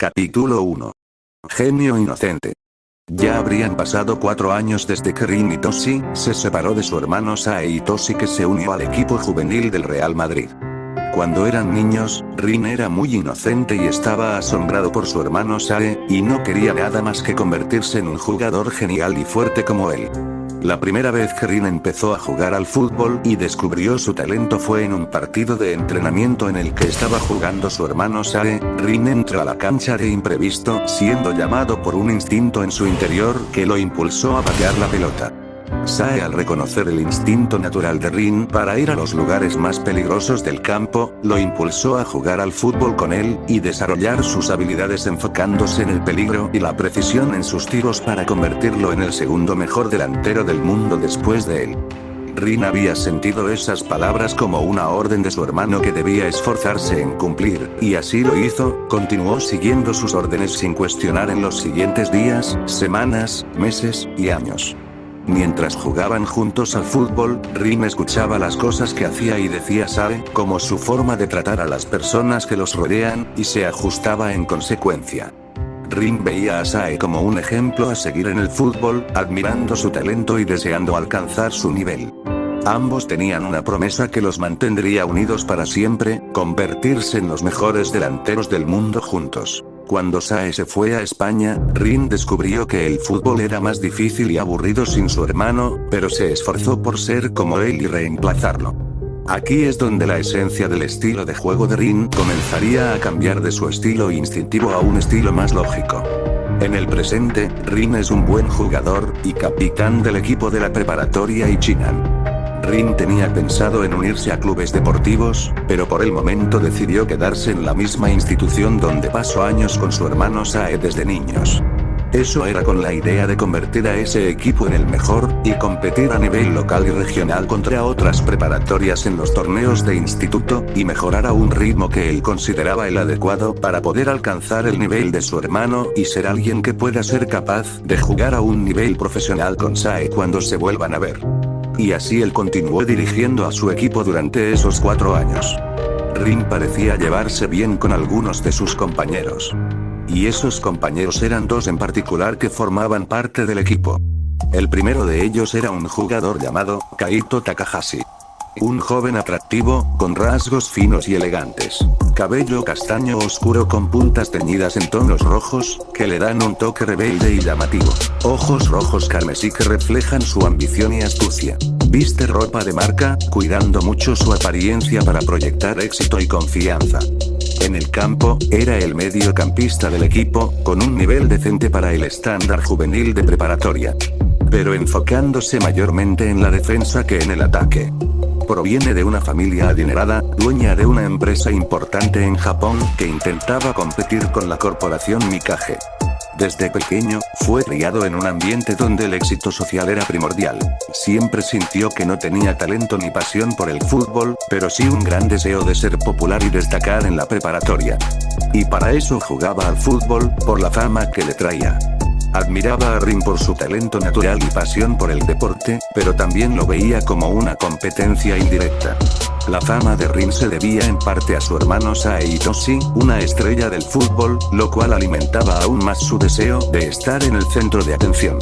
Capítulo 1. Genio inocente. Ya habrían pasado 4 años desde que Rin Itoshi se separó de su hermano Sae Itoshi, que se unió al equipo juvenil del Real Madrid. Cuando eran niños, Rin era muy inocente y estaba asombrado por su hermano Sae, y no quería nada más que convertirse en un jugador genial y fuerte como él. La primera vez que Rin empezó a jugar al fútbol y descubrió su talento fue en un partido de entrenamiento en el que estaba jugando su hermano Sae. Rin entró a la cancha de imprevisto, siendo llamado por un instinto en su interior que lo impulsó a patear la pelota. Sae, al reconocer el instinto natural de Rin para ir a los lugares más peligrosos del campo, lo impulsó a jugar al fútbol con él, y desarrollar sus habilidades enfocándose en el peligro y la precisión en sus tiros para convertirlo en el segundo mejor delantero del mundo después de él. Rin había sentido esas palabras como una orden de su hermano que debía esforzarse en cumplir, y así lo hizo. Continuó siguiendo sus órdenes sin cuestionar en los siguientes días, semanas, meses y años. Mientras jugaban juntos al fútbol, Rin escuchaba las cosas que hacía y decía Sae, como su forma de tratar a las personas que los rodean, y se ajustaba en consecuencia. Rin veía a Sae como un ejemplo a seguir en el fútbol, admirando su talento y deseando alcanzar su nivel. Ambos tenían una promesa que los mantendría unidos para siempre: convertirse en los mejores delanteros del mundo juntos. Cuando Sae se fue a España, Rin descubrió que el fútbol era más difícil y aburrido sin su hermano, pero se esforzó por ser como él y reemplazarlo. Aquí es donde la esencia del estilo de juego de Rin comenzaría a cambiar de su estilo instintivo a un estilo más lógico. En el presente, Rin es un buen jugador y capitán del equipo de la preparatoria Ichinan. Rin tenía pensado en unirse a clubes deportivos, pero por el momento decidió quedarse en la misma institución donde pasó años con su hermano Sae desde niños. Eso era con la idea de convertir a ese equipo en el mejor, y competir a nivel local y regional contra otras preparatorias en los torneos de instituto, y mejorar a un ritmo que él consideraba el adecuado para poder alcanzar el nivel de su hermano y ser alguien que pueda ser capaz de jugar a un nivel profesional con Sae cuando se vuelvan a ver. Y así él continuó dirigiendo a su equipo durante esos 4 años. Rin parecía llevarse bien con algunos de sus compañeros. Y esos compañeros eran 2 en particular que formaban parte del equipo. El primero de ellos era un jugador llamado Kaito Takahashi. Un joven atractivo, con rasgos finos y elegantes. Cabello castaño oscuro con puntas teñidas en tonos rojos, que le dan un toque rebelde y llamativo. Ojos rojos carmesí que reflejan su ambición y astucia. Viste ropa de marca, cuidando mucho su apariencia para proyectar éxito y confianza. En el campo, era el mediocampista del equipo, con un nivel decente para el estándar juvenil de preparatoria. Pero enfocándose mayormente en la defensa que en el ataque. Proviene de una familia adinerada, dueña de una empresa importante en Japón, que intentaba competir con la corporación Mikage. Desde pequeño, fue criado en un ambiente donde el éxito social era primordial. Siempre sintió que no tenía talento ni pasión por el fútbol, pero sí un gran deseo de ser popular y destacar en la preparatoria. Y para eso jugaba al fútbol, por la fama que le traía. Admiraba a Rin por su talento natural y pasión por el deporte, pero también lo veía como una competencia indirecta. La fama de Rin se debía en parte a su hermano Sae Itoshi, una estrella del fútbol, lo cual alimentaba aún más su deseo de estar en el centro de atención.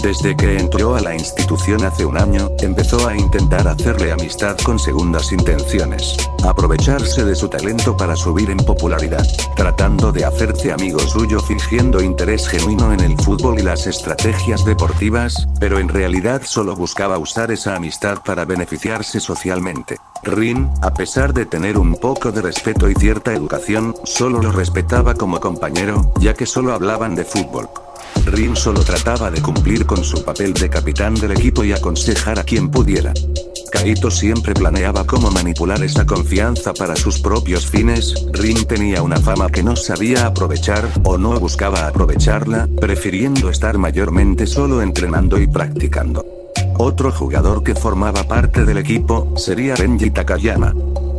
Desde que entró a la institución hace un año, empezó a intentar hacerle amistad con segundas intenciones. Aprovecharse de su talento para subir en popularidad. Tratando de hacerse amigo suyo fingiendo interés genuino en el fútbol y las estrategias deportivas, pero en realidad solo buscaba usar esa amistad para beneficiarse socialmente. Rin, a pesar de tener un poco de respeto y cierta educación, solo lo respetaba como compañero, ya que solo hablaban de fútbol. Rin solo trataba de cumplir con su papel de capitán del equipo y aconsejar a quien pudiera. Kaito siempre planeaba cómo manipular esa confianza para sus propios fines. Rin tenía una fama que no sabía aprovechar, o no buscaba aprovecharla, prefiriendo estar mayormente solo entrenando y practicando. Otro jugador que formaba parte del equipo sería Renji Takayama.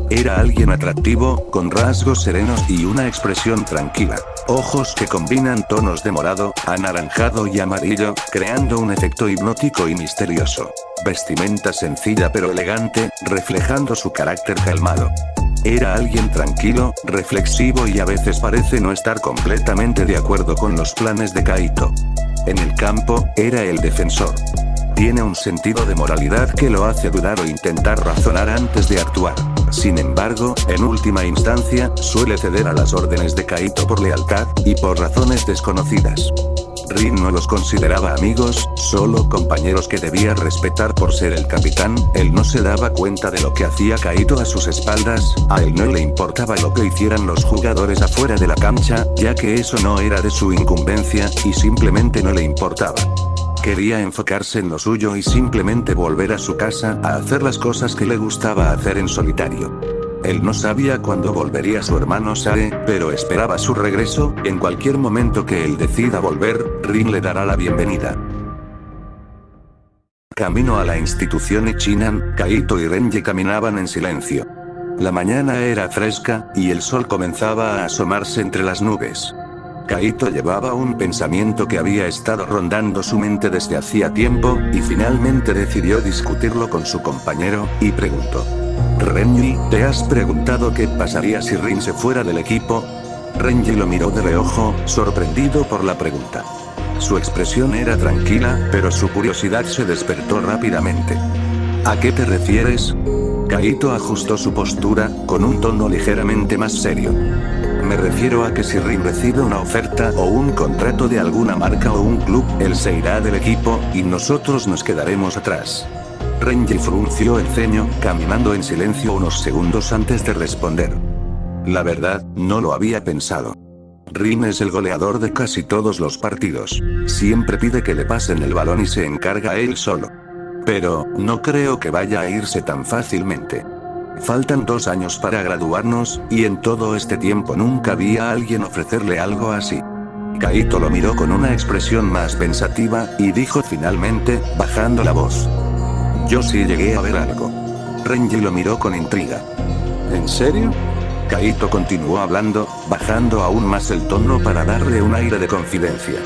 Era alguien atractivo, con rasgos serenos y una expresión tranquila. Ojos que combinan tonos de morado, anaranjado y amarillo, creando un efecto hipnótico y misterioso. Vestimenta sencilla pero elegante, reflejando su carácter calmado. Era alguien tranquilo, reflexivo y a veces parece no estar completamente de acuerdo con los planes de Kaito. En el campo, era el defensor. Tiene un sentido de moralidad que lo hace dudar o intentar razonar antes de actuar. Sin embargo, en última instancia, suele ceder a las órdenes de Kaito por lealtad, y por razones desconocidas. Rin no los consideraba amigos, solo compañeros que debía respetar por ser el capitán. Él no se daba cuenta de lo que hacía Kaito a sus espaldas, a él no le importaba lo que hicieran los jugadores afuera de la cancha, ya que eso no era de su incumbencia, y simplemente no le importaba. Quería enfocarse en lo suyo y simplemente volver a su casa a hacer las cosas que le gustaba hacer en solitario. Él no sabía cuándo volvería su hermano Sae, pero esperaba su regreso. En cualquier momento que él decida volver, Rin le dará la bienvenida. Camino a la institución Ichinan, Kaito y Renji caminaban en silencio. La mañana era fresca, y el sol comenzaba a asomarse entre las nubes. Kaito llevaba un pensamiento que había estado rondando su mente desde hacía tiempo, y finalmente decidió discutirlo con su compañero, y preguntó: Renji, ¿te has preguntado qué pasaría si Rin se fuera del equipo? Renji lo miró de reojo, sorprendido por la pregunta. Su expresión era tranquila, pero su curiosidad se despertó rápidamente. ¿A qué te refieres? Kaito ajustó su postura, con un tono ligeramente más serio. Me refiero a que si Rin recibe una oferta o un contrato de alguna marca o un club, él se irá del equipo, y nosotros nos quedaremos atrás. Renji frunció el ceño, caminando en silencio unos segundos antes de responder. La verdad, no lo había pensado. Rin es el goleador de casi todos los partidos. Siempre pide que le pasen el balón y se encarga él solo. Pero, no creo que vaya a irse tan fácilmente. Faltan 2 años para graduarnos, y en todo este tiempo nunca vi a alguien ofrecerle algo así. Kaito lo miró con una expresión más pensativa, y dijo finalmente, bajando la voz: yo sí llegué a ver algo. Renji lo miró con intriga. ¿En serio? Kaito continuó hablando, bajando aún más el tono para darle un aire de confidencia.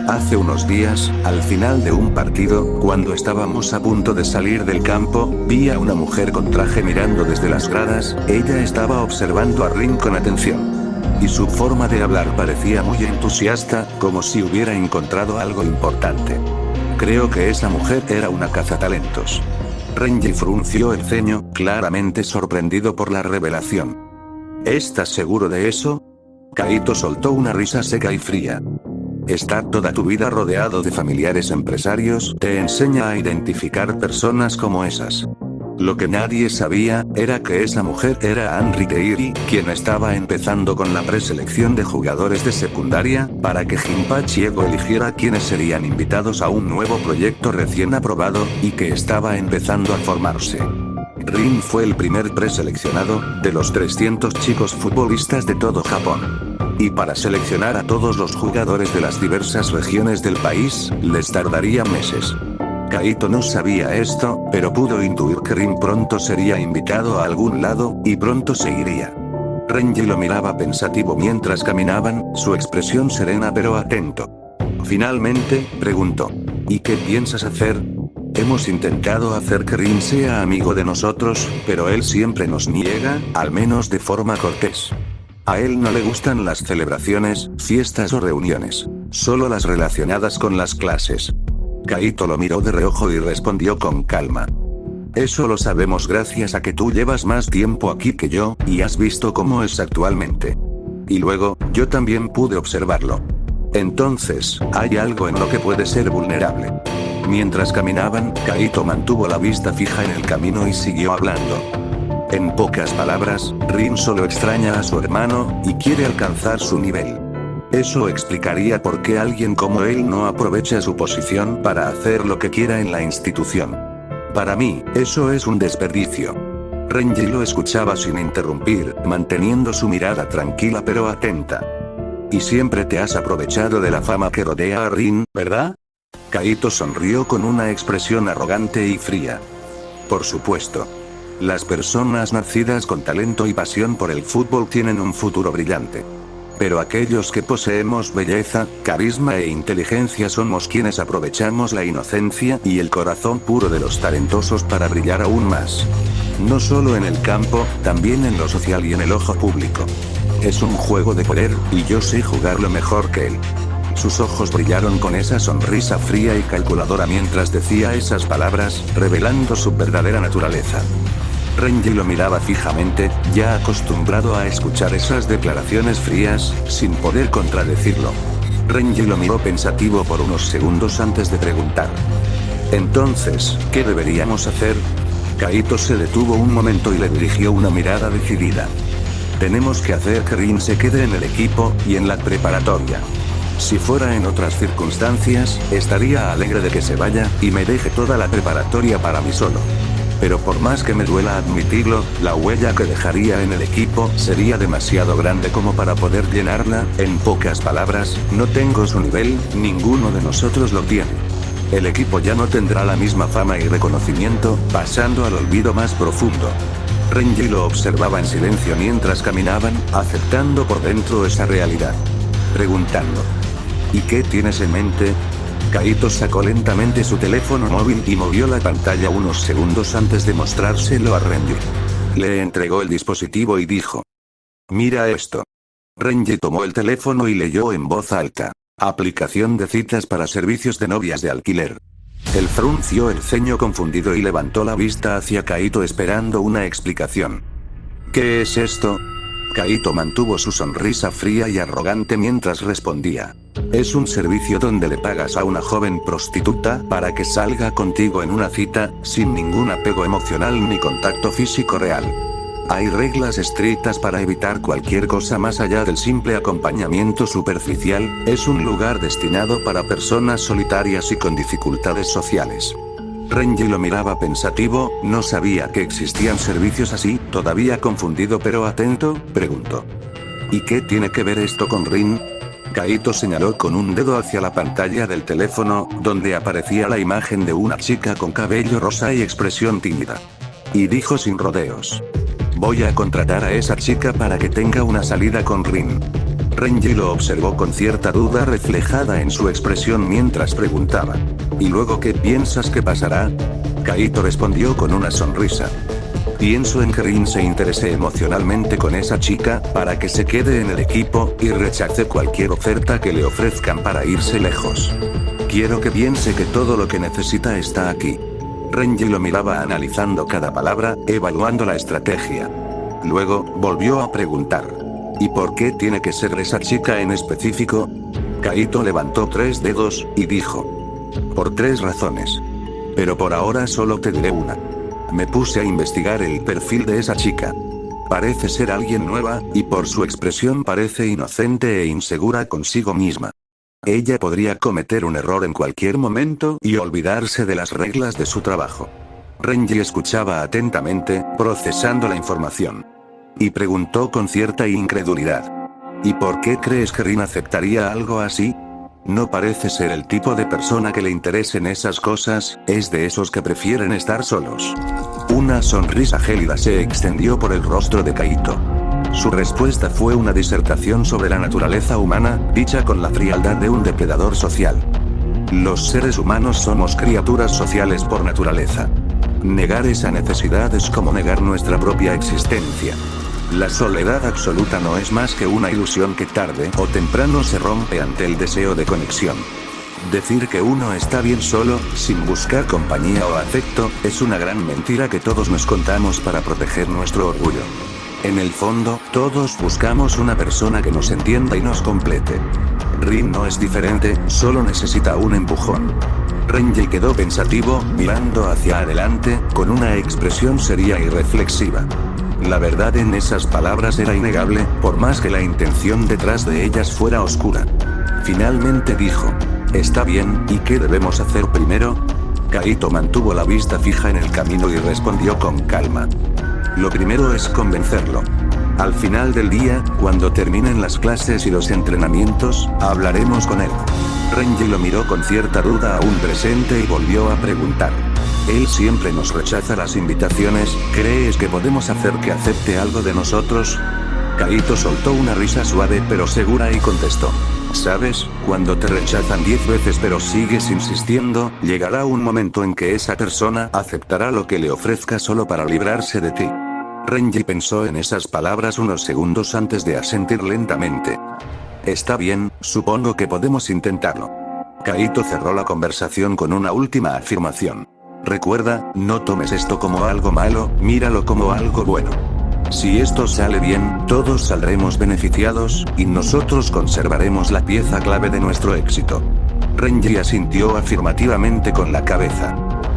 Hace unos días, al final de un partido, cuando estábamos a punto de salir del campo, vi a una mujer con traje mirando desde las gradas. Ella estaba observando a Rin con atención. Y su forma de hablar parecía muy entusiasta, como si hubiera encontrado algo importante. Creo que esa mujer era una cazatalentos. Renji frunció el ceño, claramente sorprendido por la revelación. ¿Estás seguro de eso? Kaito soltó una risa seca y fría. Estar toda tu vida rodeado de familiares empresarios te enseña a identificar personas como esas. Lo que nadie sabía, era que esa mujer era Anri Teiri, quien estaba empezando con la preselección de jugadores de secundaria, para que Jinpachi Ego eligiera quienes serían invitados a un nuevo proyecto recién aprobado, y que estaba empezando a formarse. Rin fue el primer preseleccionado, de los 300 chicos futbolistas de todo Japón. Y para seleccionar a todos los jugadores de las diversas regiones del país, les tardaría meses. Kaito no sabía esto, pero pudo intuir que Rin pronto sería invitado a algún lado, y pronto se iría. Renji lo miraba pensativo mientras caminaban, su expresión serena pero atento. Finalmente, preguntó: ¿y qué piensas hacer? Hemos intentado hacer que Rin sea amigo de nosotros, pero él siempre nos niega, al menos de forma cortés. A él no le gustan las celebraciones, fiestas o reuniones, solo las relacionadas con las clases. Kaito lo miró de reojo y respondió con calma: eso lo sabemos gracias a que tú llevas más tiempo aquí que yo, y has visto cómo es actualmente. Y luego, yo también pude observarlo. Entonces, hay algo en lo que puede ser vulnerable. Mientras caminaban, Kaito mantuvo la vista fija en el camino y siguió hablando. En pocas palabras, Rin solo extraña a su hermano, y quiere alcanzar su nivel. Eso explicaría por qué alguien como él no aprovecha su posición para hacer lo que quiera en la institución. Para mí, eso es un desperdicio. Renji lo escuchaba sin interrumpir, manteniendo su mirada tranquila pero atenta. Y siempre te has aprovechado de la fama que rodea a Rin, ¿verdad? Kaito sonrió con una expresión arrogante y fría. Por supuesto. Las personas nacidas con talento y pasión por el fútbol tienen un futuro brillante. Pero aquellos que poseemos belleza, carisma e inteligencia somos quienes aprovechamos la inocencia y el corazón puro de los talentosos para brillar aún más. No solo en el campo, también en lo social y en el ojo público. Es un juego de poder, y yo sé jugarlo mejor que él. Sus ojos brillaron con esa sonrisa fría y calculadora mientras decía esas palabras, revelando su verdadera naturaleza. Renji lo miraba fijamente, ya acostumbrado a escuchar esas declaraciones frías, sin poder contradecirlo. Renji lo miró pensativo por unos segundos antes de preguntar. Entonces, ¿qué deberíamos hacer? Kaito se detuvo un momento y le dirigió una mirada decidida. Tenemos que hacer que Rin se quede en el equipo, y en la preparatoria. Si fuera en otras circunstancias, estaría alegre de que se vaya, y me deje toda la preparatoria para mí solo. Pero por más que me duela admitirlo, la huella que dejaría en el equipo sería demasiado grande como para poder llenarla. En pocas palabras, no tengo su nivel, ninguno de nosotros lo tiene. El equipo ya no tendrá la misma fama y reconocimiento, pasando al olvido más profundo. Renji lo observaba en silencio mientras caminaban, aceptando por dentro esa realidad. Preguntando: ¿y qué tienes en mente? Kaito sacó lentamente su teléfono móvil y movió la pantalla unos segundos antes de mostrárselo a Renji. Le entregó el dispositivo y dijo: mira esto. Renji tomó el teléfono y leyó en voz alta: aplicación de citas para servicios de novias de alquiler. Él frunció el ceño confundido y levantó la vista hacia Kaito esperando una explicación. ¿Qué es esto? Kaito mantuvo su sonrisa fría y arrogante mientras respondía: es un servicio donde le pagas a una joven prostituta para que salga contigo en una cita, sin ningún apego emocional ni contacto físico real. Hay reglas estrictas para evitar cualquier cosa más allá del simple acompañamiento superficial. Es un lugar destinado para personas solitarias y con dificultades sociales. Renji lo miraba pensativo, no sabía que existían servicios así. Todavía confundido pero atento, preguntó: ¿y qué tiene que ver esto con Rin? Kaito señaló con un dedo hacia la pantalla del teléfono, donde aparecía la imagen de una chica con cabello rosa y expresión tímida. Y dijo sin rodeos: voy a contratar a esa chica para que tenga una salida con Rin. Renji lo observó con cierta duda reflejada en su expresión mientras preguntaba: ¿y luego qué piensas que pasará? Kaito respondió con una sonrisa: pienso en que Rin se interese emocionalmente con esa chica, para que se quede en el equipo, y rechace cualquier oferta que le ofrezcan para irse lejos. Quiero que piense que todo lo que necesita está aquí. Renji lo miraba analizando cada palabra, evaluando la estrategia. Luego, volvió a preguntar: ¿y por qué tiene que ser esa chica en específico? Kaito levantó 3 dedos, y dijo: por 3 razones. Pero por ahora solo te diré una. Me puse a investigar el perfil de esa chica. Parece ser alguien nueva, y por su expresión parece inocente e insegura consigo misma. Ella podría cometer un error en cualquier momento y olvidarse de las reglas de su trabajo. Renji escuchaba atentamente, procesando la información. Y preguntó con cierta incredulidad: ¿y por qué crees que Rin aceptaría algo así? No parece ser el tipo de persona que le interesen esas cosas, es de esos que prefieren estar solos. Una sonrisa gélida se extendió por el rostro de Kaito. Su respuesta fue una disertación sobre la naturaleza humana, dicha con la frialdad de un depredador social. Los seres humanos somos criaturas sociales por naturaleza. Negar esa necesidad es como negar nuestra propia existencia. La soledad absoluta no es más que una ilusión que tarde o temprano se rompe ante el deseo de conexión. Decir que uno está bien solo, sin buscar compañía o afecto, es una gran mentira que todos nos contamos para proteger nuestro orgullo. En el fondo, todos buscamos una persona que nos entienda y nos complete. Rin no es diferente, solo necesita un empujón. Renji quedó pensativo, mirando hacia adelante, con una expresión seria y reflexiva. La verdad en esas palabras era innegable, por más que la intención detrás de ellas fuera oscura. Finalmente dijo: está bien, ¿y qué debemos hacer primero? Kaito mantuvo la vista fija en el camino y respondió con calma: lo primero es convencerlo. Al final del día, cuando terminen las clases y los entrenamientos, hablaremos con él. Renji lo miró con cierta duda aún presente y volvió a preguntar: él siempre nos rechaza las invitaciones, ¿crees que podemos hacer que acepte algo de nosotros? Kaito soltó una risa suave pero segura y contestó: ¿Sabes? Cuando te rechazan 10 veces pero sigues insistiendo, llegará un momento en que esa persona aceptará lo que le ofrezca solo para librarse de ti. Renji pensó en esas palabras unos segundos antes de asentir lentamente. Está bien, supongo que podemos intentarlo. Kaito cerró la conversación con una última afirmación. Recuerda, no tomes esto como algo malo, míralo como algo bueno. Si esto sale bien, todos saldremos beneficiados, y nosotros conservaremos la pieza clave de nuestro éxito. Renji asintió afirmativamente con la cabeza.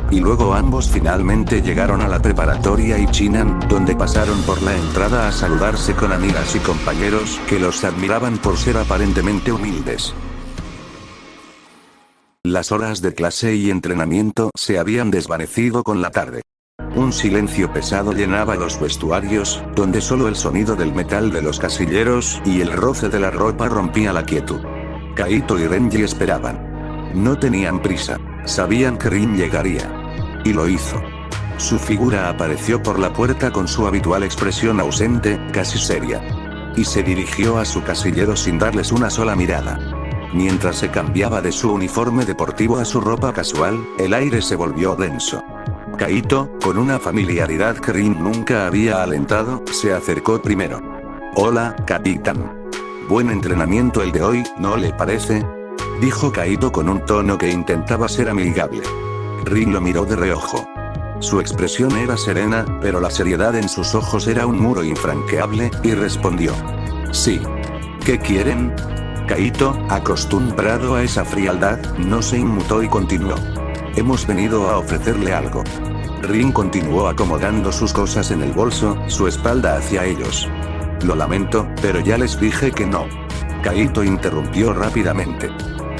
Y luego ambos finalmente llegaron a la preparatoria Ichinan, donde pasaron por la entrada a saludarse con amigas y compañeros que los admiraban por ser aparentemente humildes. Las horas de clase y entrenamiento se habían desvanecido con la tarde. Un silencio pesado llenaba los vestuarios, donde solo el sonido del metal de los casilleros y el roce de la ropa rompía la quietud. Kaito y Renji esperaban. No tenían prisa, sabían que Rin llegaría. Y lo hizo. Su figura apareció por la puerta con su habitual expresión ausente, casi seria. Y se dirigió a su casillero sin darles una sola mirada. Mientras se cambiaba de su uniforme deportivo a su ropa casual, el aire se volvió denso. Kaito, con una familiaridad que Rin nunca había alentado, se acercó primero. «Hola, capitán. Buen entrenamiento el de hoy, ¿no le parece?», dijo Kaito con un tono que intentaba ser amigable. Rin lo miró de reojo. Su expresión era serena, pero la seriedad en sus ojos era un muro infranqueable, y respondió. «Sí. ¿Qué quieren?». Kaito, acostumbrado a esa frialdad, no se inmutó y continuó. «Hemos venido a ofrecerle algo». Rin continuó acomodando sus cosas en el bolso, su espalda hacia ellos. «Lo lamento, pero ya les dije que no». Kaito interrumpió rápidamente.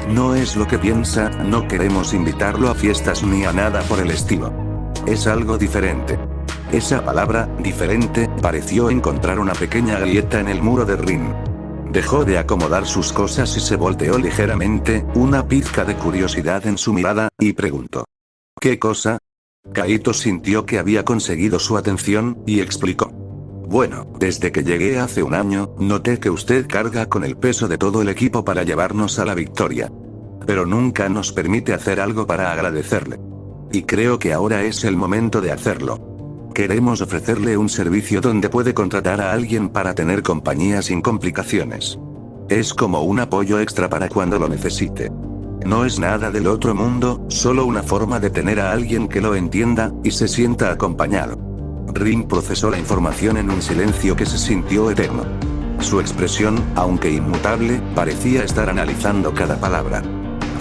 «No es lo que piensa, no queremos invitarlo a fiestas ni a nada por el estilo. Es algo diferente». Esa palabra, diferente, pareció encontrar una pequeña grieta en el muro de Rin. Dejó de acomodar sus cosas y se volteó ligeramente, una pizca de curiosidad en su mirada, y preguntó. ¿Qué cosa? Kaito sintió que había conseguido su atención, y explicó. Bueno, desde que llegué hace un año, noté que usted carga con el peso de todo el equipo para llevarnos a la victoria. Pero nunca nos permite hacer algo para agradecerle. Y creo que ahora es el momento de hacerlo. Queremos ofrecerle un servicio donde puede contratar a alguien para tener compañía sin complicaciones. Es como un apoyo extra para cuando lo necesite. No es nada del otro mundo, solo una forma de tener a alguien que lo entienda, y se sienta acompañado. Rin procesó la información en un silencio que se sintió eterno. Su expresión, aunque inmutable, parecía estar analizando cada palabra.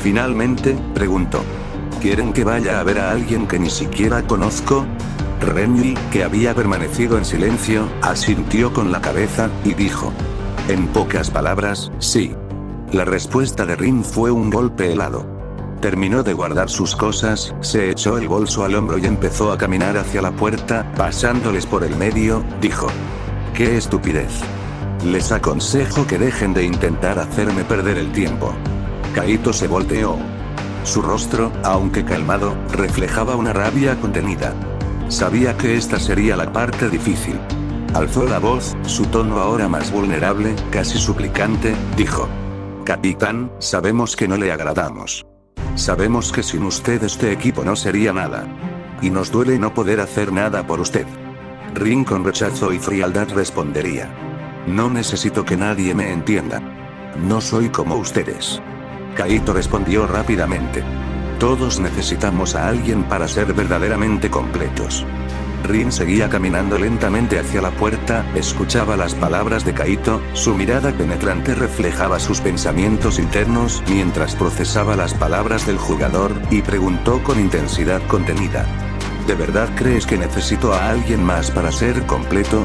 Finalmente, preguntó. ¿Quieren que vaya a ver a alguien que ni siquiera conozco? Renji, que había permanecido en silencio, asintió con la cabeza, y dijo. En pocas palabras, sí. La respuesta de Rin fue un golpe helado. Terminó de guardar sus cosas, se echó el bolso al hombro y empezó a caminar hacia la puerta, pasándoles por el medio, dijo. ¡Qué estupidez! Les aconsejo que dejen de intentar hacerme perder el tiempo. Kaito se volteó. Su rostro, aunque calmado, reflejaba una rabia contenida. Sabía que esta sería la parte difícil. Alzó la voz, su tono ahora más vulnerable, casi suplicante, dijo. Capitán, sabemos que no le agradamos. Sabemos que sin usted este equipo no sería nada. Y nos duele no poder hacer nada por usted. Rin con rechazo y frialdad respondería. No necesito que nadie me entienda. No soy como ustedes. Kaito respondió rápidamente. Todos necesitamos a alguien para ser verdaderamente completos. Rin seguía caminando lentamente hacia la puerta, escuchaba las palabras de Kaito, su mirada penetrante reflejaba sus pensamientos internos mientras procesaba las palabras del jugador, y preguntó con intensidad contenida. ¿De verdad crees que necesito a alguien más para ser completo?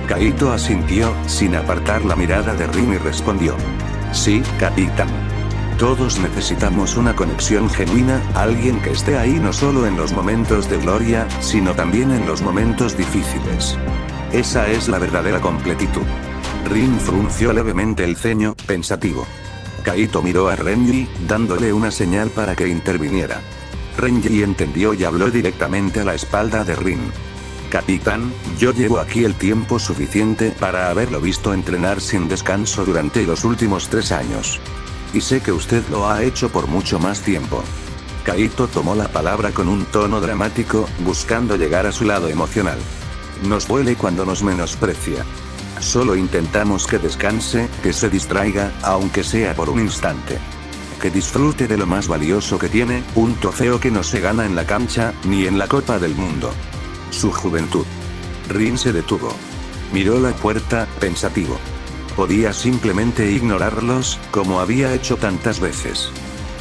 Kaito asintió, sin apartar la mirada de Rin y respondió. Sí, capitán. Todos necesitamos una conexión genuina, alguien que esté ahí no solo en los momentos de gloria, sino también en los momentos difíciles. Esa es la verdadera completitud. Rin frunció levemente el ceño, pensativo. Kaito miró a Renji, dándole una señal para que interviniera. Renji entendió y habló directamente a la espalda de Rin. Capitán, yo llevo aquí el tiempo suficiente para haberlo visto entrenar sin descanso durante los últimos 3 años. Y sé que usted lo ha hecho por mucho más tiempo. Kaito tomó la palabra con un tono dramático, buscando llegar a su lado emocional. Nos duele cuando nos menosprecia. Solo intentamos que descanse, que se distraiga, aunque sea por un instante. Que disfrute de lo más valioso que tiene, un trofeo que no se gana en la cancha, ni en la Copa del Mundo. Su juventud. Rin se detuvo. Miró la puerta, pensativo. Podía simplemente ignorarlos, como había hecho tantas veces.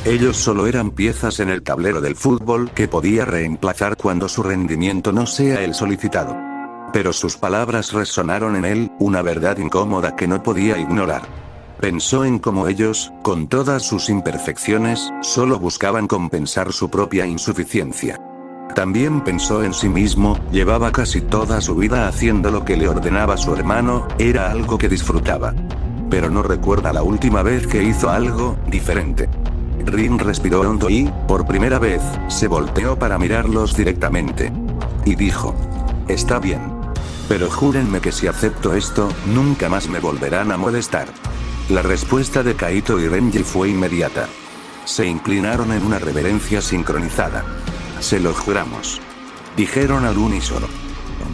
Ellos solo eran piezas en el tablero del fútbol que podía reemplazar cuando su rendimiento no sea el solicitado. Pero sus palabras resonaron en él, una verdad incómoda que no podía ignorar. Pensó en cómo ellos, con todas sus imperfecciones, solo buscaban compensar su propia insuficiencia. También pensó en sí mismo, llevaba casi toda su vida haciendo lo que le ordenaba su hermano, era algo que disfrutaba. Pero no recuerda la última vez que hizo algo diferente. Rin respiró hondo y, por primera vez, se volteó para mirarlos directamente. Y dijo: está bien. Pero júrenme que si acepto esto, nunca más me volverán a molestar. La respuesta de Kaito y Renji fue inmediata. Se inclinaron en una reverencia sincronizada. Se lo juramos. Dijeron al unísono.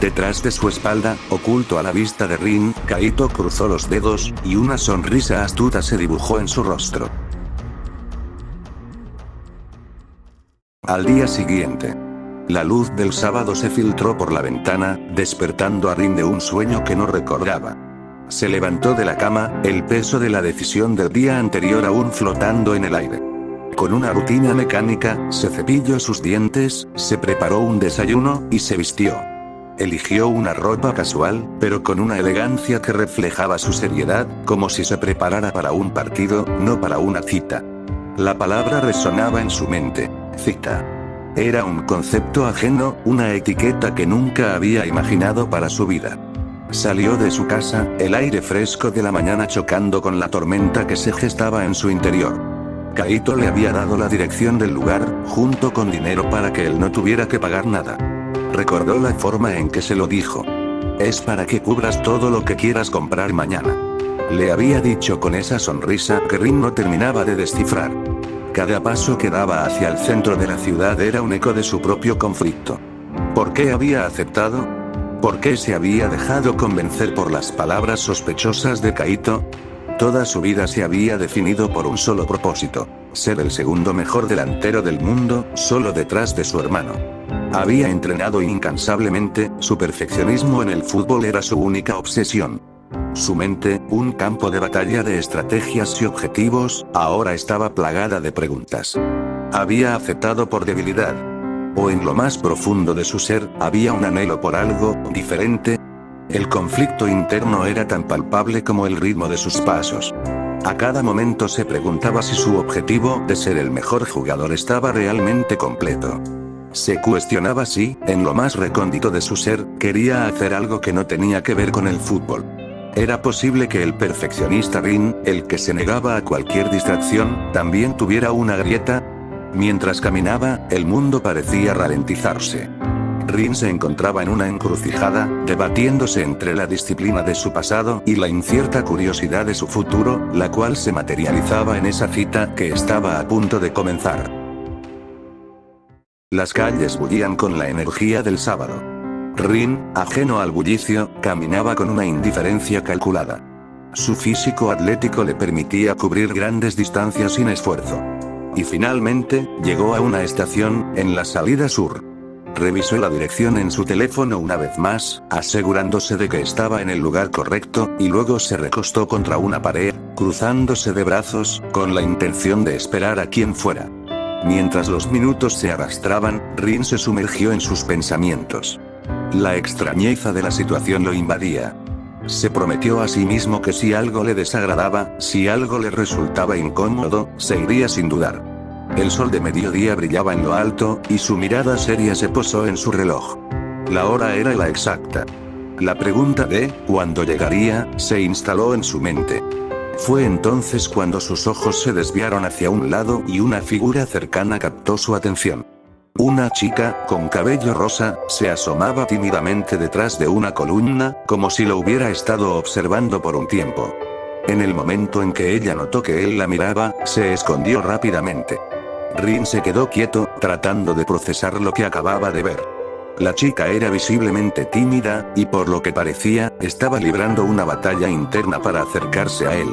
Detrás de su espalda, oculto a la vista de Rin, Kaito cruzó los dedos, y una sonrisa astuta se dibujó en su rostro. Al día siguiente. La luz del sábado se filtró por la ventana, despertando a Rin de un sueño que no recordaba. Se levantó de la cama, el peso de la decisión del día anterior aún flotando en el aire. Con una rutina mecánica, se cepilló sus dientes, se preparó un desayuno, y se vistió. Eligió una ropa casual, pero con una elegancia que reflejaba su seriedad, como si se preparara para un partido, no para una cita. La palabra resonaba en su mente: cita. Era un concepto ajeno, una etiqueta que nunca había imaginado para su vida. Salió de su casa, el aire fresco de la mañana chocando con la tormenta que se gestaba en su interior. Kaito le había dado la dirección del lugar, junto con dinero para que él no tuviera que pagar nada. Recordó la forma en que se lo dijo. Es para que cubras todo lo que quieras comprar mañana. Le había dicho con esa sonrisa que Rin no terminaba de descifrar. Cada paso que daba hacia el centro de la ciudad era un eco de su propio conflicto. ¿Por qué había aceptado? ¿Por qué se había dejado convencer por las palabras sospechosas de Kaito? Toda su vida se había definido por un solo propósito: ser el segundo mejor delantero del mundo, solo detrás de su hermano. Había entrenado incansablemente, su perfeccionismo en el fútbol era su única obsesión. Su mente, un campo de batalla de estrategias y objetivos, ahora estaba plagada de preguntas. ¿Había aceptado por debilidad? ¿O en lo más profundo de su ser, había un anhelo por algo diferente? El conflicto interno era tan palpable como el ritmo de sus pasos. A cada momento se preguntaba si su objetivo de ser el mejor jugador estaba realmente completo. Se cuestionaba si, en lo más recóndito de su ser, quería hacer algo que no tenía que ver con el fútbol. ¿Era posible que el perfeccionista Rin, el que se negaba a cualquier distracción, también tuviera una grieta? Mientras caminaba, el mundo parecía ralentizarse. Rin se encontraba en una encrucijada, debatiéndose entre la disciplina de su pasado y la incierta curiosidad de su futuro, la cual se materializaba en esa cita que estaba a punto de comenzar. Las calles bullían con la energía del sábado. Rin, ajeno al bullicio, caminaba con una indiferencia calculada. Su físico atlético le permitía cubrir grandes distancias sin esfuerzo. Y finalmente, llegó a una estación, en la salida sur. Revisó la dirección en su teléfono una vez más, asegurándose de que estaba en el lugar correcto, y luego se recostó contra una pared, cruzándose de brazos, con la intención de esperar a quien fuera. Mientras los minutos se arrastraban, Rin se sumergió en sus pensamientos. La extrañeza de la situación lo invadía. Se prometió a sí mismo que si algo le desagradaba, si algo le resultaba incómodo, se iría sin dudar. El sol de mediodía brillaba en lo alto, y su mirada seria se posó en su reloj. La hora era la exacta. La pregunta de ¿cuándo llegaría? Se instaló en su mente. Fue entonces cuando sus ojos se desviaron hacia un lado y una figura cercana captó su atención. Una chica, con cabello rosa, se asomaba tímidamente detrás de una columna, como si lo hubiera estado observando por un tiempo. En el momento en que ella notó que él la miraba, se escondió rápidamente. Rin se quedó quieto, tratando de procesar lo que acababa de ver. La chica era visiblemente tímida, y por lo que parecía, estaba librando una batalla interna para acercarse a él.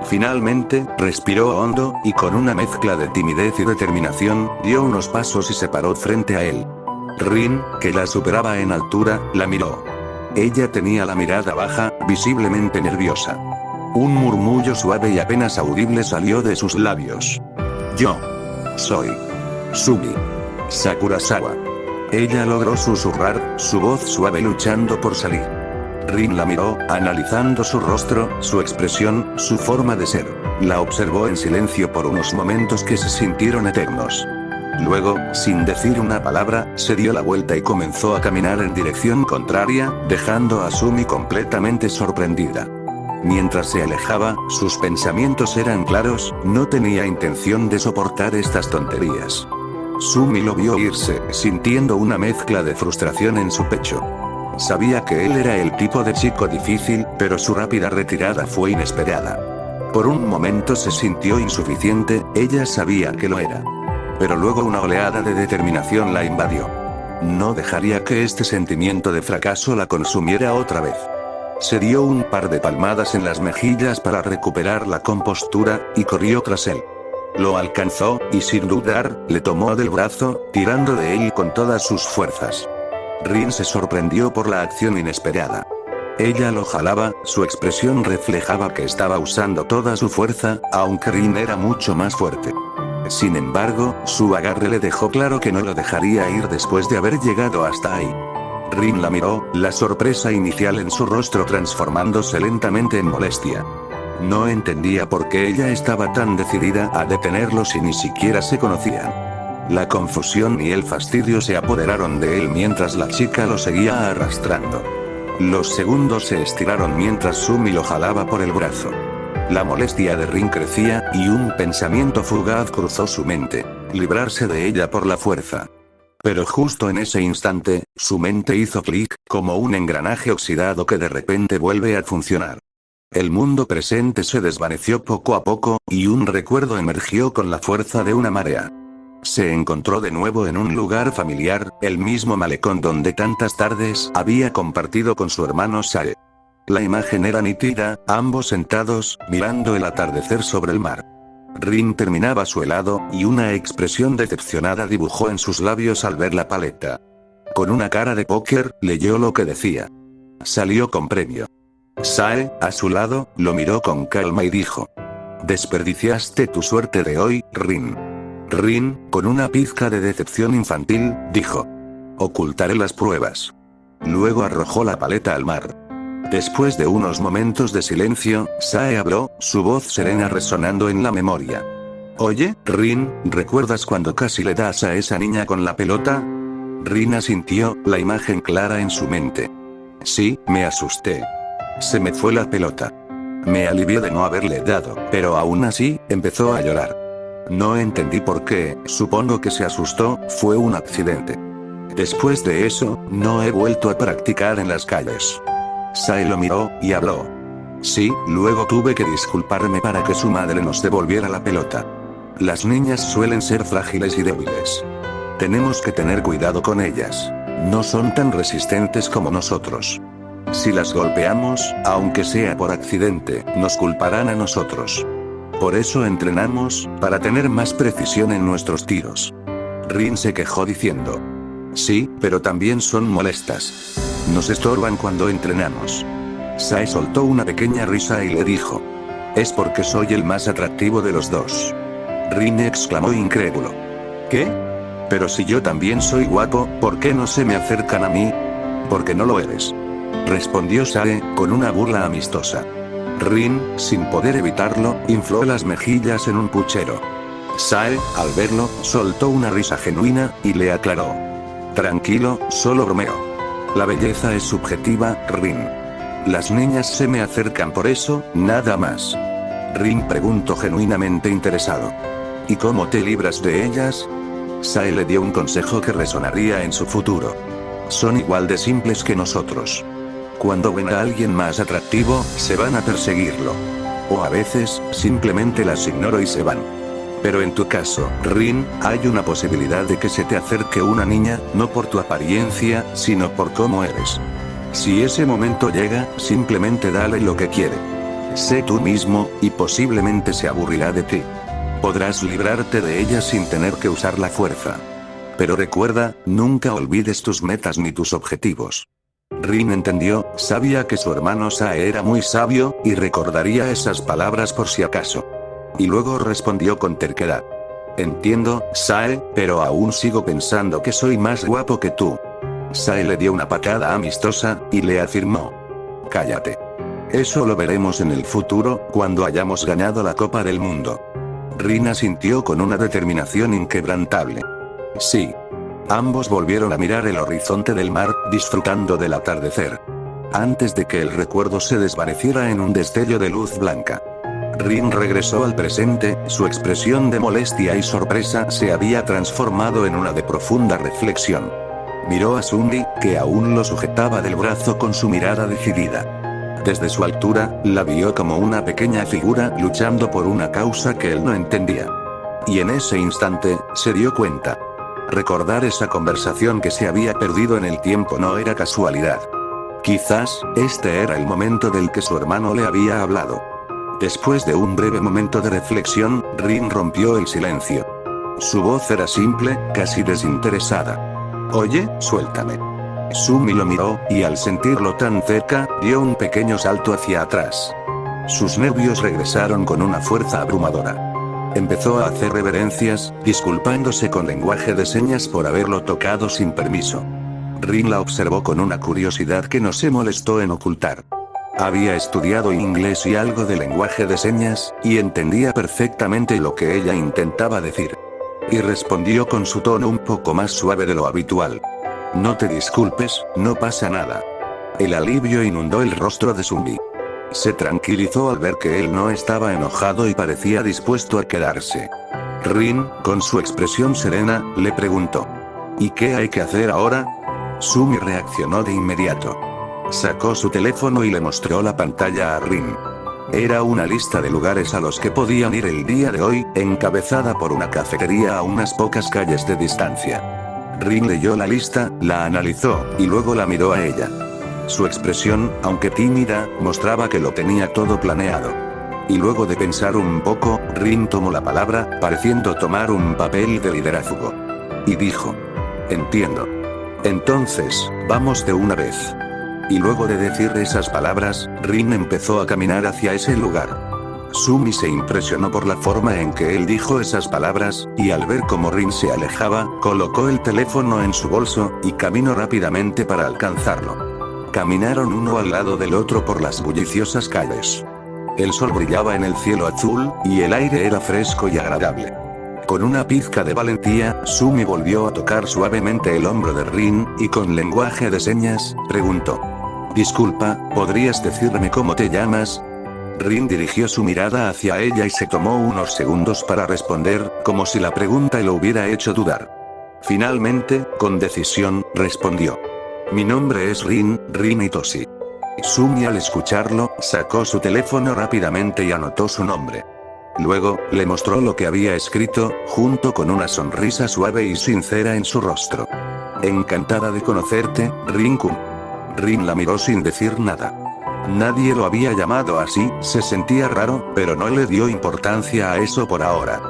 Finalmente, respiró hondo, y con una mezcla de timidez y determinación, dio unos pasos y se paró frente a él. Rin, que la superaba en altura, la miró. Ella tenía la mirada baja, visiblemente nerviosa. Un murmullo suave y apenas audible salió de sus labios. Yo soy Sumi Sakurazawa. Ella logró susurrar, su voz suave luchando por salir. Rin la miró, analizando su rostro, su expresión, su forma de ser. La observó en silencio por unos momentos que se sintieron eternos. Luego, sin decir una palabra, se dio la vuelta y comenzó a caminar en dirección contraria, dejando a Sumi completamente sorprendida. Mientras se alejaba, sus pensamientos eran claros, no tenía intención de soportar estas tonterías. Sumi lo vio irse, sintiendo una mezcla de frustración en su pecho. Sabía que él era el tipo de chico difícil, pero su rápida retirada fue inesperada. Por un momento se sintió insuficiente, ella sabía que lo era. Pero luego una oleada de determinación la invadió. No dejaría que este sentimiento de fracaso la consumiera otra vez. Se dio un par de palmadas en las mejillas para recuperar la compostura, y corrió tras él. Lo alcanzó, y sin dudar, le tomó del brazo, tirando de él con todas sus fuerzas. Rin se sorprendió por la acción inesperada. Ella lo jalaba, su expresión reflejaba que estaba usando toda su fuerza, aunque Rin era mucho más fuerte. Sin embargo, su agarre le dejó claro que no lo dejaría ir después de haber llegado hasta ahí. Rin la miró, la sorpresa inicial en su rostro transformándose lentamente en molestia. No entendía por qué ella estaba tan decidida a detenerlo si ni siquiera se conocían. La confusión y el fastidio se apoderaron de él mientras la chica lo seguía arrastrando. Los segundos se estiraron mientras Sumi lo jalaba por el brazo. La molestia de Rin crecía, y un pensamiento fugaz cruzó su mente: librarse de ella por la fuerza. Pero justo en ese instante, su mente hizo clic, como un engranaje oxidado que de repente vuelve a funcionar. El mundo presente se desvaneció poco a poco, y un recuerdo emergió con la fuerza de una marea. Se encontró de nuevo en un lugar familiar, el mismo malecón donde tantas tardes había compartido con su hermano Sae. La imagen era nítida, ambos sentados, mirando el atardecer sobre el mar. Rin terminaba su helado, y una expresión decepcionada dibujó en sus labios al ver la paleta. Con una cara de póker, leyó lo que decía. Salió con premio. Sae, a su lado, lo miró con calma y dijo: desperdiciaste tu suerte de hoy, Rin. Rin, con una pizca de decepción infantil, dijo: ocultaré las pruebas. Luego arrojó la paleta al mar. Después de unos momentos de silencio, Sae habló, su voz serena resonando en la memoria. Oye, Rin, ¿recuerdas cuando casi le das a esa niña con la pelota? Rin asintió, la imagen clara en su mente. Sí, me asusté. Se me fue la pelota. Me alivié de no haberle dado, pero aún así, empezó a llorar. No entendí por qué, supongo que se asustó, fue un accidente. Después de eso, no he vuelto a practicar en las calles. Sae lo miró, y habló. Sí, luego tuve que disculparme para que su madre nos devolviera la pelota. Las niñas suelen ser frágiles y débiles. Tenemos que tener cuidado con ellas. No son tan resistentes como nosotros. Si las golpeamos, aunque sea por accidente, nos culparán a nosotros. Por eso entrenamos, para tener más precisión en nuestros tiros. Rin se quejó diciendo. Sí, pero también son molestas. Nos estorban cuando entrenamos. Sae soltó una pequeña risa y le dijo: es porque soy el más atractivo de los dos. Rin exclamó incrédulo. ¿Qué? Pero si yo también soy guapo, ¿por qué no se me acercan a mí? Porque no lo eres. Respondió Sae, con una burla amistosa. Rin, sin poder evitarlo, infló las mejillas en un puchero. Sae, al verlo, soltó una risa genuina, y le aclaró. Tranquilo, solo bromeo. La belleza es subjetiva, Rin. Las niñas se me acercan por eso, nada más. Rin preguntó genuinamente interesado. ¿Y cómo te libras de ellas? Sae le dio un consejo que resonaría en su futuro. Son igual de simples que nosotros. Cuando ven a alguien más atractivo, se van a perseguirlo. O a veces, simplemente las ignoro y se van. Pero en tu caso, Rin, hay una posibilidad de que se te acerque una niña, no por tu apariencia, sino por cómo eres. Si ese momento llega, simplemente dale lo que quiere. Sé tú mismo, y posiblemente se aburrirá de ti. Podrás librarte de ella sin tener que usar la fuerza. Pero recuerda, nunca olvides tus metas ni tus objetivos. Rin entendió, sabía que su hermano Sae era muy sabio, y recordaría esas palabras por si acaso. Y luego respondió con terquedad. Entiendo, Sae, pero aún sigo pensando que soy más guapo que tú. Sae le dio una patada amistosa, y le afirmó. Cállate. Eso lo veremos en el futuro, cuando hayamos ganado la Copa del Mundo. Rin asintió con una determinación inquebrantable. Sí. Ambos volvieron a mirar el horizonte del mar, disfrutando del atardecer. Antes de que el recuerdo se desvaneciera en un destello de luz blanca. Rin regresó al presente, su expresión de molestia y sorpresa se había transformado en una de profunda reflexión. Miró a Sunri, que aún lo sujetaba del brazo con su mirada decidida. Desde su altura, la vio como una pequeña figura luchando por una causa que él no entendía. Y en ese instante, se dio cuenta. Recordar esa conversación que se había perdido en el tiempo no era casualidad. Quizás, este era el momento del que su hermano le había hablado. Después de un breve momento de reflexión, Rin rompió el silencio. Su voz era simple, casi desinteresada. Oye, suéltame. Sumi lo miró, y al sentirlo tan cerca, dio un pequeño salto hacia atrás. Sus nervios regresaron con una fuerza abrumadora. Empezó a hacer reverencias, disculpándose con lenguaje de señas por haberlo tocado sin permiso. Rin la observó con una curiosidad que no se molestó en ocultar. Había estudiado inglés y algo de lenguaje de señas, y entendía perfectamente lo que ella intentaba decir. Y respondió con su tono un poco más suave de lo habitual. No te disculpes, no pasa nada. El alivio inundó el rostro de Sumi. Se tranquilizó al ver que él no estaba enojado y parecía dispuesto a quedarse. Rin, con su expresión serena, le preguntó. ¿Y qué hay que hacer ahora? Sumi reaccionó de inmediato. Sacó su teléfono y le mostró la pantalla a Rin. Era una lista de lugares a los que podían ir el día de hoy, encabezada por una cafetería a unas pocas calles de distancia. Rin leyó la lista, la analizó, y luego la miró a ella. Su expresión, aunque tímida, mostraba que lo tenía todo planeado. Y luego de pensar un poco, Rin tomó la palabra, pareciendo tomar un papel de liderazgo. Y dijo. Entiendo. Entonces, vamos de una vez. Y luego de decir esas palabras, Rin empezó a caminar hacia ese lugar. Sumi se impresionó por la forma en que él dijo esas palabras, y al ver cómo Rin se alejaba, colocó el teléfono en su bolso, y caminó rápidamente para alcanzarlo. Caminaron uno al lado del otro por las bulliciosas calles. El sol brillaba en el cielo azul, y el aire era fresco y agradable. Con una pizca de valentía, Sumi volvió a tocar suavemente el hombro de Rin, y con lenguaje de señas, preguntó. Disculpa, ¿podrías decirme cómo te llamas? Rin dirigió su mirada hacia ella y se tomó unos segundos para responder, como si la pregunta lo hubiera hecho dudar. Finalmente, con decisión, respondió. Mi nombre es Rin Hitoshi. Sumi al escucharlo, sacó su teléfono rápidamente y anotó su nombre. Luego, le mostró lo que había escrito, junto con una sonrisa suave y sincera en su rostro. Encantada de conocerte, Rin-kun. Rin la miró sin decir nada. Nadie lo había llamado así, se sentía raro, pero no le dio importancia a eso por ahora.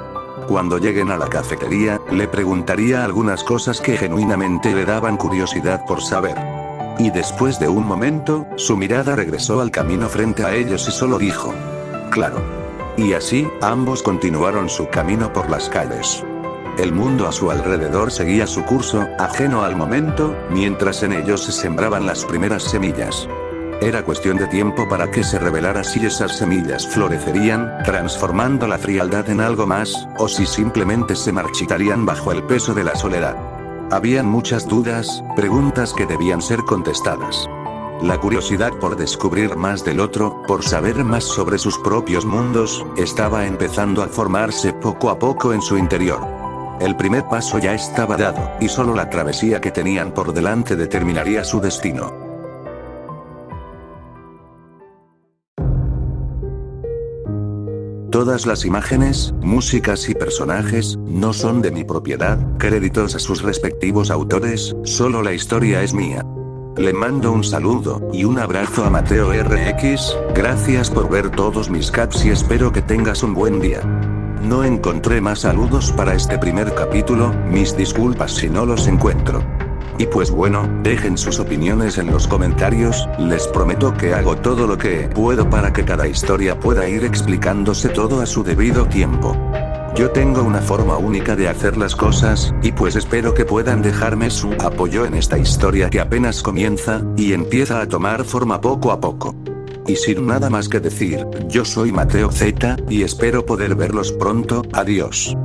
Cuando lleguen a la cafetería, le preguntaría algunas cosas que genuinamente le daban curiosidad por saber. Y después de un momento, su mirada regresó al camino frente a ellos y solo dijo. Claro. Y así, ambos continuaron su camino por las calles. El mundo a su alrededor seguía su curso, ajeno al momento, mientras en ellos se sembraban las primeras semillas. Era cuestión de tiempo para que se revelara si esas semillas florecerían, transformando la frialdad en algo más, o si simplemente se marchitarían bajo el peso de la soledad. Habían muchas dudas, preguntas que debían ser contestadas. La curiosidad por descubrir más del otro, por saber más sobre sus propios mundos, estaba empezando a formarse poco a poco en su interior. El primer paso ya estaba dado, y solo la travesía que tenían por delante determinaría su destino. Todas las imágenes, músicas y personajes, no son de mi propiedad, créditos a sus respectivos autores, solo la historia es mía. Le mando un saludo, y un abrazo a Mateo RX, gracias por ver todos mis caps y espero que tengas un buen día. No encontré más saludos para este primer capítulo, mis disculpas si no los encuentro. Y pues bueno, dejen sus opiniones en los comentarios, les prometo que hago todo lo que puedo para que cada historia pueda ir explicándose todo a su debido tiempo. Yo tengo una forma única de hacer las cosas, y pues espero que puedan dejarme su apoyo en esta historia que apenas comienza, y empieza a tomar forma poco a poco. Y sin nada más que decir, yo soy Mateo Z, y espero poder verlos pronto, adiós.